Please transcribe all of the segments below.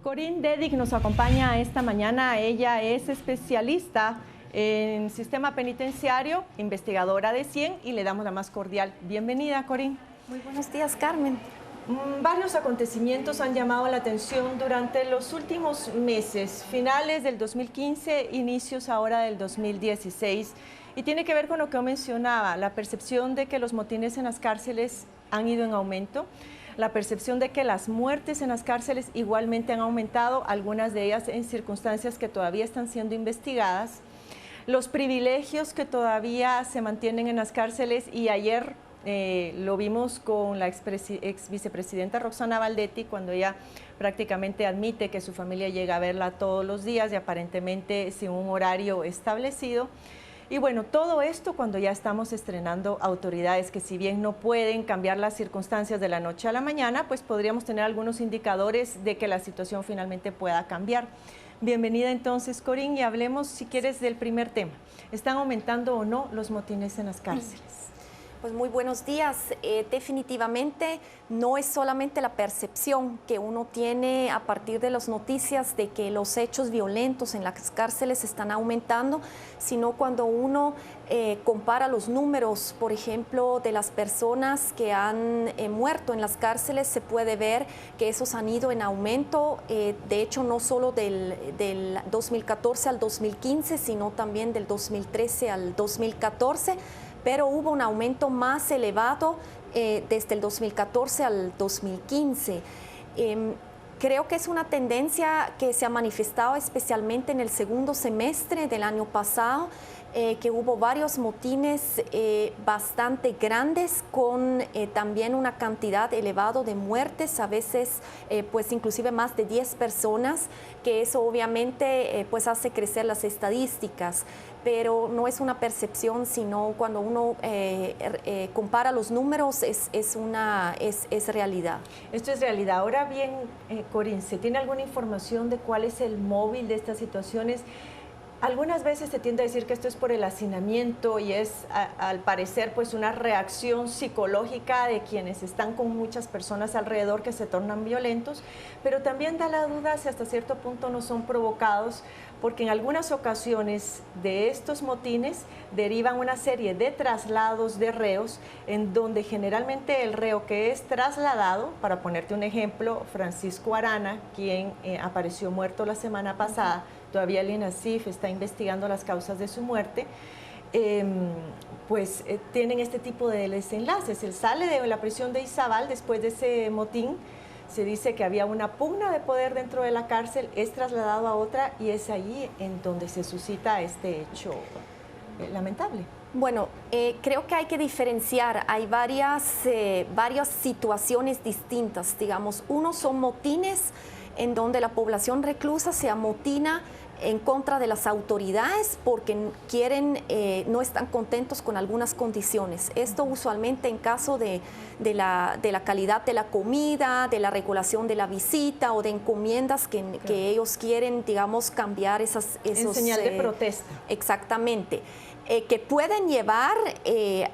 Corinne Dedic nos acompaña esta mañana. Ella es especialista en sistema penitenciario, investigadora de CIEN, y le damos la más cordial bienvenida, Corinne. Muy buenos días, Carmen. Varios acontecimientos han llamado la atención durante los últimos meses, finales del 2015, inicios ahora del 2016, y tiene que ver con lo que yo mencionaba, la percepción de que los motines en las cárceles han ido en aumento, la percepción de que las muertes en las cárceles igualmente han aumentado, algunas de ellas en circunstancias que todavía están siendo investigadas, los privilegios que todavía se mantienen en las cárceles, y ayer lo vimos con la ex vicepresidenta Roxana Valdetti, cuando ella prácticamente admite que su familia llega a verla todos los días y aparentemente sin un horario establecido. Y bueno, todo esto cuando ya estamos estrenando autoridades que, si bien no pueden cambiar las circunstancias de la noche a la mañana, pues podríamos tener algunos indicadores de que la situación finalmente pueda cambiar. Bienvenida entonces, Corinne, y hablemos, si quieres, del primer tema. ¿Están aumentando o no los motines en las cárceles? Pues muy buenos días. Definitivamente no es solamente la percepción que uno tiene a partir de las noticias de que los hechos violentos en las cárceles están aumentando, sino cuando uno compara los números, por ejemplo, de las personas que han muerto en las cárceles, se puede ver que esos han ido en aumento, de hecho no solo del 2014 al 2015, sino también del 2013 al 2014, pero hubo un aumento más elevado desde el 2014 al 2015. Creo que es una tendencia que se ha manifestado especialmente en el segundo semestre del año pasado, que hubo varios motines bastante grandes con también una cantidad elevada de muertes, a veces pues inclusive más de 10 personas, que eso obviamente pues hace crecer las estadísticas, pero no es una percepción, sino cuando uno compara los números es realidad. Esto es realidad. Ahora bien, Corinne, ¿se tiene alguna información de cuál es el móvil de estas situaciones? Algunas veces se tiende a decir que esto es por el hacinamiento y es, al parecer, pues una reacción psicológica de quienes están con muchas personas alrededor que se tornan violentos, pero también da la duda si hasta cierto punto no son provocados, porque en algunas ocasiones de estos motines derivan una serie de traslados de reos, en donde generalmente el reo que es trasladado, para ponerte un ejemplo, Francisco Arana, quien apareció muerto la semana pasada, todavía el INASIF está investigando las causas de su muerte, tienen este tipo de desenlaces. Él sale de la prisión de Izabal después de ese motín, se dice que había una pugna de poder dentro de la cárcel, es trasladado a otra y es allí en donde se suscita este hecho lamentable. Bueno, creo que hay que diferenciar, hay varias situaciones distintas, digamos. Uno son motines en donde la población reclusa se amotina en contra de las autoridades porque no están contentos con algunas condiciones. Esto usualmente en caso de la calidad de la comida, de la regulación de la visita o de encomiendas que ellos quieren, digamos, cambiar esos... En señal de protesta. Exactamente. Que pueden llevar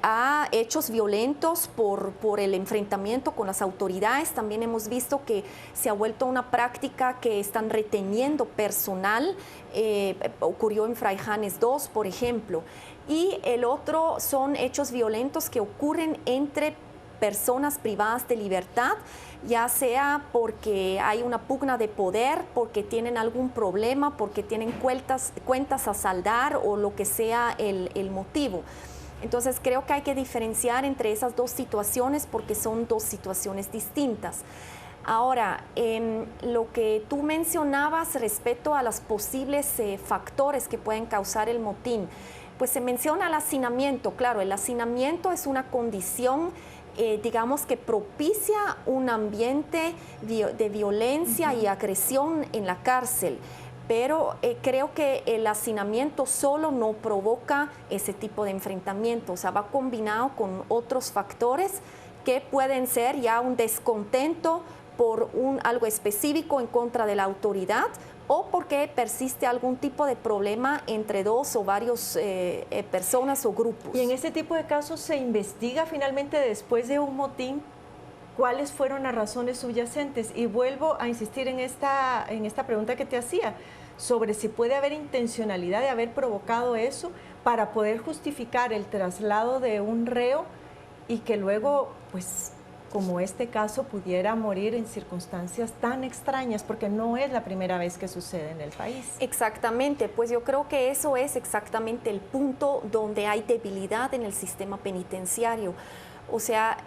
a hechos violentos por el enfrentamiento con las autoridades. También hemos visto que se ha vuelto una práctica que están reteniendo personal. Ocurrió en Fray Janes II, por ejemplo. Y el otro son hechos violentos que ocurren entre personas privadas de libertad, ya sea porque hay una pugna de poder, porque tienen algún problema, porque tienen cuentas a saldar o lo que sea el motivo. Entonces creo que hay que diferenciar entre esas dos situaciones porque son dos situaciones distintas. Ahora, lo que tú mencionabas respecto a los posibles factores que pueden causar el motín, pues se menciona el hacinamiento. Claro, el hacinamiento es una condición digamos que propicia un ambiente de violencia y agresión en la cárcel, pero creo que el hacinamiento solo no provoca ese tipo de enfrentamiento, o sea, va combinado con otros factores que pueden ser ya un descontento por algo específico en contra de la autoridad o porque persiste algún tipo de problema entre dos o varios personas o grupos. ¿Y en este tipo de casos se investiga finalmente después de un motín ¿Cuáles fueron las razones subyacentes? Y vuelvo a insistir en esta pregunta que te hacía, sobre si puede haber intencionalidad de haber provocado eso para poder justificar el traslado de un reo y que luego, pues, como este caso, pudiera morir en circunstancias tan extrañas, porque no es la primera vez que sucede en el país. Exactamente, pues yo creo que eso es exactamente el punto donde hay debilidad en el sistema penitenciario. O sea,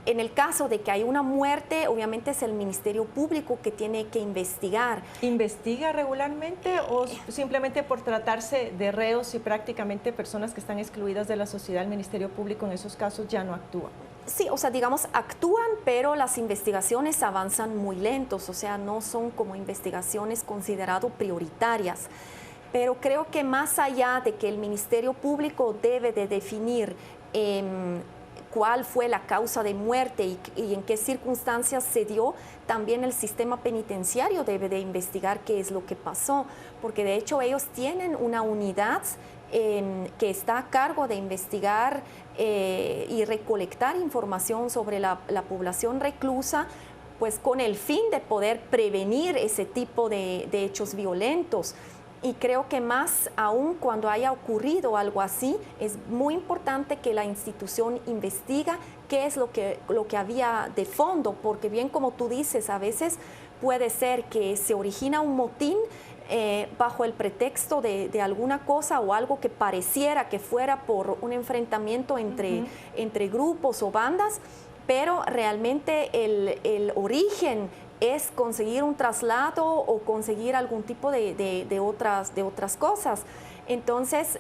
en el caso de que hay una muerte, obviamente es el Ministerio Público que tiene que investigar. ¿Investiga regularmente o simplemente por tratarse de reos y prácticamente personas que están excluidas de la sociedad, el Ministerio Público en esos casos ya no actúa? Sí, o sea, digamos, actúan, pero las investigaciones avanzan muy lentos, o sea, no son como investigaciones consideradas prioritarias. Pero creo que más allá de que el Ministerio Público debe de definir cuál fue la causa de muerte y en qué circunstancias se dio, también el sistema penitenciario debe de investigar qué es lo que pasó, porque de hecho ellos tienen una unidad que está a cargo de investigar y recolectar información sobre la población reclusa, pues con el fin de poder prevenir ese tipo de hechos violentos. Y creo que más aún cuando haya ocurrido algo así, es muy importante que la institución investiga qué es lo que había de fondo, porque bien como tú dices, a veces puede ser que se origina un motín bajo el pretexto de alguna cosa o algo que pareciera que fuera por un enfrentamiento entre grupos o bandas, pero realmente el origen es conseguir un traslado o conseguir algún tipo de otras cosas. Entonces,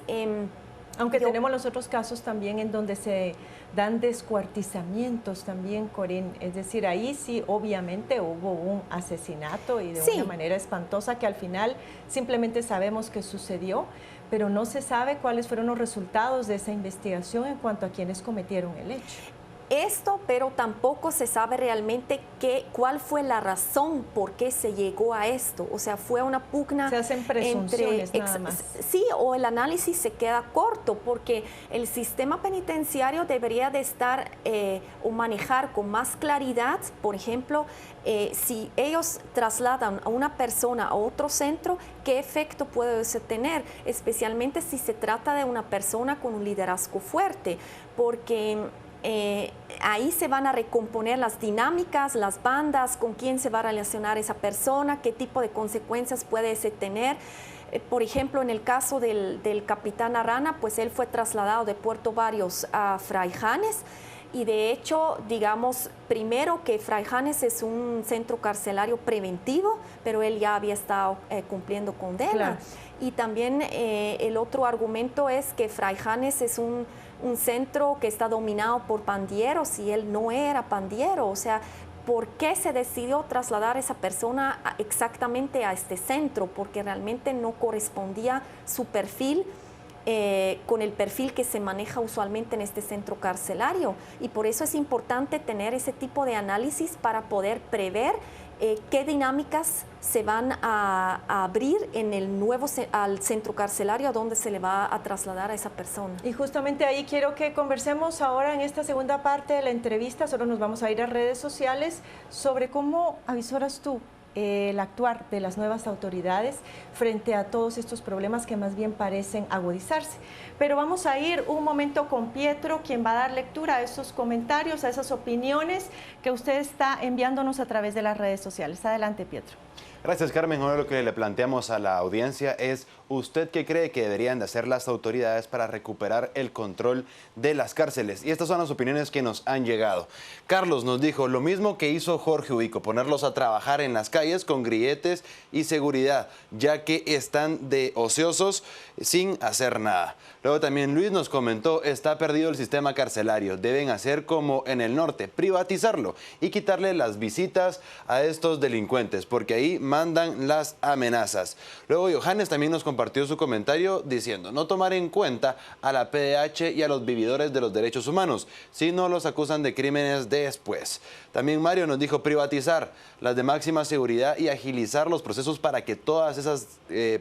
aunque tenemos los otros casos también en donde se dan descuartizamientos también, Corín, es decir, ahí sí obviamente hubo un asesinato y de una manera espantosa que al final simplemente sabemos que sucedió, pero no se sabe cuáles fueron los resultados de esa investigación en cuanto a quienes cometieron el hecho. Pero tampoco se sabe realmente cuál fue la razón por qué se llegó a esto. O sea, fue una pugna. Se hacen presunciones nada más. Sí, o el análisis se queda corto, porque el sistema penitenciario debería de estar o manejar con más claridad, por ejemplo, si ellos trasladan a una persona a otro centro, ¿qué efecto puede eso tener? Especialmente si se trata de una persona con un liderazgo fuerte, porque ahí se van a recomponer las dinámicas, las bandas, con quién se va a relacionar esa persona, qué tipo de consecuencias puede ese tener. Por ejemplo, en el caso del capitán Arana, pues él fue trasladado de Puerto Barrios a Fraijanes y de hecho, digamos, primero que Fraijanes es un centro carcelario preventivo, pero él ya había estado cumpliendo condena. Claro. Y también el otro argumento es que Fraijanes es un centro que está dominado por pandilleros y él no era pandillero. O sea, ¿por qué se decidió trasladar a esa persona exactamente a este centro? Porque realmente no correspondía su perfil con el perfil que se maneja usualmente en este centro carcelario. Y por eso es importante tener ese tipo de análisis para poder prever qué dinámicas se van a abrir en el nuevo al centro carcelario a donde se le va a trasladar a esa persona. Y justamente ahí quiero que conversemos ahora en esta segunda parte de la entrevista. Solo nos vamos a ir a redes sociales sobre cómo avisoras tú el actuar de las nuevas autoridades frente a todos estos problemas que más bien parecen agudizarse. Pero vamos a ir un momento con Pietro, quien va a dar lectura a esos comentarios, a esas opiniones que usted está enviándonos a través de las redes sociales. Adelante, Pietro. Gracias, Carmen. Ahora lo que le planteamos a la audiencia es: ¿usted qué cree que deberían de hacer las autoridades para recuperar el control de las cárceles? Y estas son las opiniones que nos han llegado. Carlos nos dijo lo mismo que hizo Jorge Ubico, ponerlos a trabajar en las calles con grilletes y seguridad, ya que están de ociosos sin hacer nada. Luego también Luis nos comentó: está perdido el sistema carcelario, deben hacer como en el norte, privatizarlo y quitarle las visitas a estos delincuentes, porque ahí mandan las amenazas. Luego Johannes también nos compartió compartió su comentario diciendo no tomar en cuenta a la PDH y a los vividores de los derechos humanos, si no los acusan de crímenes después. También Mario nos dijo privatizar las de máxima seguridad y agilizar los procesos para que todas esas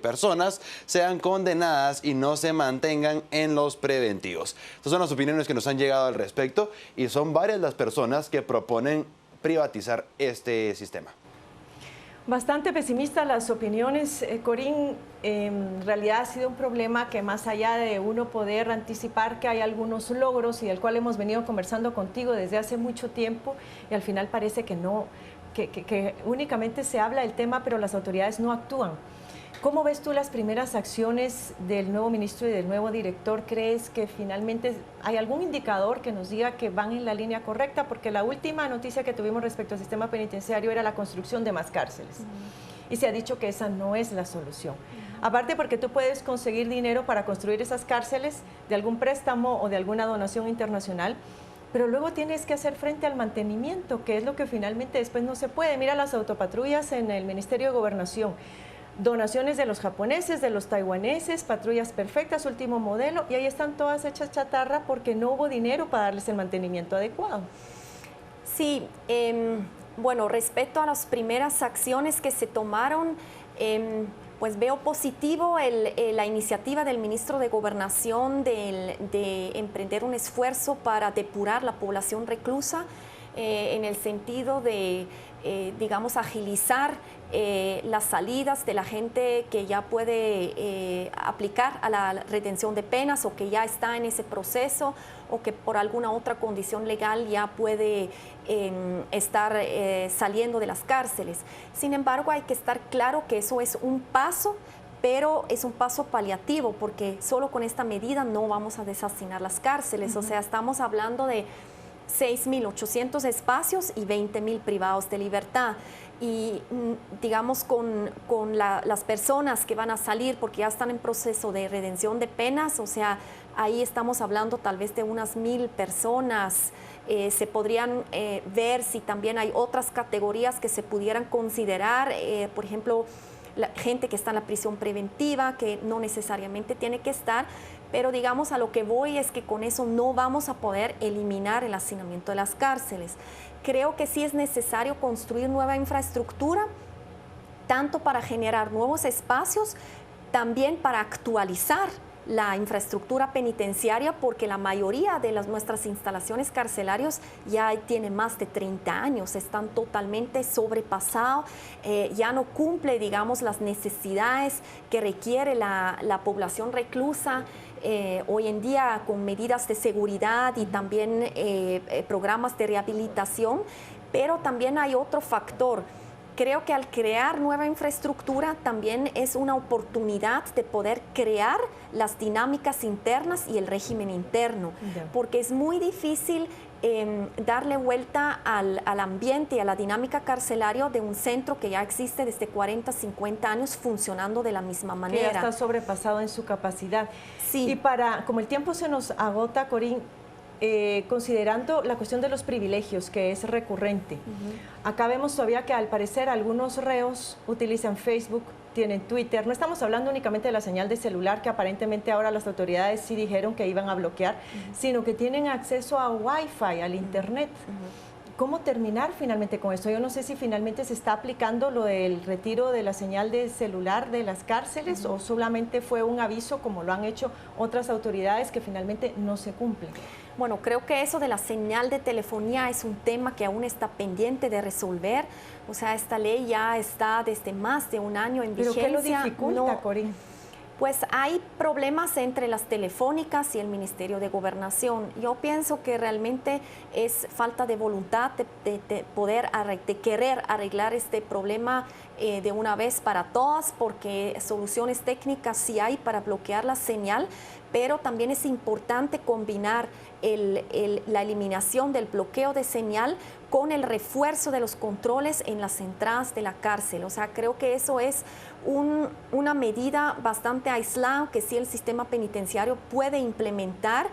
personas sean condenadas y no se mantengan en los preventivos. Estas son las opiniones que nos han llegado al respecto y son varias las personas que proponen privatizar este sistema. Bastante pesimistas las opiniones, Corín. En realidad ha sido un problema que más allá de uno poder anticipar que hay algunos logros y del cual hemos venido conversando contigo desde hace mucho tiempo y al final parece que no, que únicamente se habla del tema pero las autoridades no actúan. ¿Cómo ves tú las primeras acciones del nuevo ministro y del nuevo director? ¿Crees que finalmente hay algún indicador que nos diga que van en la línea correcta? Porque la última noticia que tuvimos respecto al sistema penitenciario era la construcción de más cárceles. Y se ha dicho que esa no es la solución. Aparte porque tú puedes conseguir dinero para construir esas cárceles de algún préstamo o de alguna donación internacional, pero luego tienes que hacer frente al mantenimiento, que es lo que finalmente después no se puede. Mira las autopatrullas en el Ministerio de Gobernación. Donaciones de los japoneses, de los taiwaneses, patrullas perfectas, último modelo, y ahí están todas hechas chatarra porque no hubo dinero para darles el mantenimiento adecuado. Sí, bueno, respecto a las primeras acciones que se tomaron, pues veo positivo la iniciativa del ministro de Gobernación de emprender un esfuerzo para depurar la población reclusa en el sentido de, digamos, agilizar las salidas de la gente que ya puede aplicar a la retención de penas o que ya está en ese proceso o que por alguna otra condición legal ya puede estar saliendo de las cárceles. Sin embargo, hay que estar claro que eso es un paso, pero es un paso paliativo porque solo con esta medida no vamos a deshacinar las cárceles. O sea, estamos hablando de 6.800 espacios y 20.000 privados de libertad. Y digamos con las personas que van a salir porque ya están en proceso de redención de penas, o sea, ahí estamos hablando tal vez de unas 1.000 personas. Se podrían ver si también hay otras categorías que se pudieran considerar, por ejemplo, la gente que está en la prisión preventiva, que no necesariamente tiene que estar, pero digamos a lo que voy es que con eso no vamos a poder eliminar el hacinamiento de las cárceles. Creo que sí es necesario construir nueva infraestructura, tanto para generar nuevos espacios, también para actualizar la infraestructura penitenciaria, porque la mayoría de nuestras instalaciones carcelarias ya tienen más de 30 años, están totalmente sobrepasados, ya no cumple, digamos, las necesidades que requiere la población reclusa. Hoy en día con medidas de seguridad y también programas de rehabilitación, pero también hay otro factor. Creo que al crear nueva infraestructura también es una oportunidad de poder crear las dinámicas internas y el régimen interno, porque es muy difícil darle vuelta al ambiente y a la dinámica carcelaria de un centro que ya existe desde 40, 50 años funcionando de la misma manera. Que ya está sobrepasado en su capacidad. Sí. Y como el tiempo se nos agota, Corín, considerando la cuestión de los privilegios, que es recurrente. Acá vemos todavía que al parecer algunos reos utilizan Facebook, tienen Twitter. No estamos hablando únicamente de la señal de celular, que aparentemente ahora las autoridades sí dijeron que iban a bloquear, sino que tienen acceso a Wi-Fi, al Internet. ¿Cómo terminar finalmente con esto? Yo no sé si finalmente se está aplicando lo del retiro de la señal de celular de las cárceles o solamente fue un aviso, como lo han hecho otras autoridades, que finalmente no se cumple. Bueno, creo que eso de la señal de telefonía es un tema que aún está pendiente de resolver. O sea, esta ley ya está desde más de un año en vigencia. ¿Pero qué lo dificulta, Corín? Pues hay problemas entre las telefónicas y el Ministerio de Gobernación. Yo pienso que realmente es falta de voluntad de querer arreglar este problema de una vez para todas, porque soluciones técnicas sí hay para bloquear la señal, pero también es importante combinar la eliminación del bloqueo de señal con el refuerzo de los controles en las entradas de la cárcel. O sea, creo que eso es una medida bastante aislada que sí el sistema penitenciario puede implementar,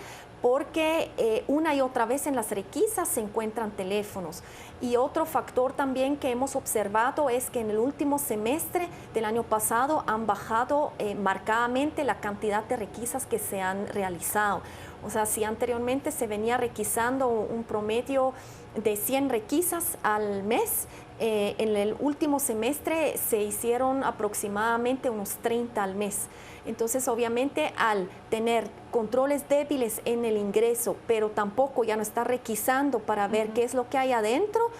porque una y otra vez en las requisas se encuentran teléfonos. Y otro factor también que hemos observado es que en el último semestre del año pasado han bajado marcadamente la cantidad de requisas que se han realizado. O sea, si anteriormente se venía requisando un promedio de 100 requisas al mes, en el último semestre se hicieron aproximadamente unos 30 al mes. Entonces, obviamente, al tener controles débiles en el ingreso, pero tampoco ya no está requisando para ver qué es lo que hay adentro,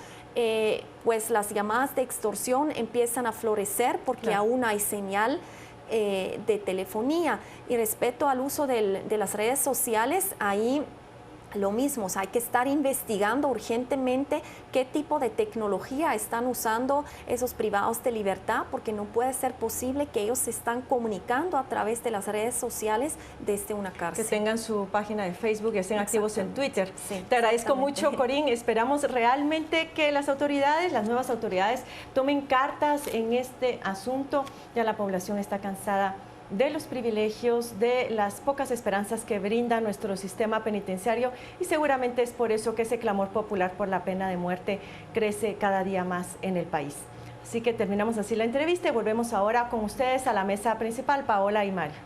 pues las llamadas de extorsión empiezan a florecer porque aún hay señal de telefonía. Y respecto al uso de las redes sociales, ahí lo mismo, o sea, hay que estar investigando urgentemente qué tipo de tecnología están usando esos privados de libertad, porque no puede ser posible que ellos se están comunicando a través de las redes sociales desde una cárcel. Que tengan su página de Facebook y estén activos en Twitter. Sí, te agradezco mucho, Corín. Esperamos realmente que las autoridades, las nuevas autoridades, tomen cartas en este asunto. Ya la población está cansada de los privilegios, de las pocas esperanzas que brinda nuestro sistema penitenciario, y seguramente es por eso que ese clamor popular por la pena de muerte crece cada día más en el país. Así que terminamos así la entrevista y volvemos ahora con ustedes a la mesa principal, Paola y Mario.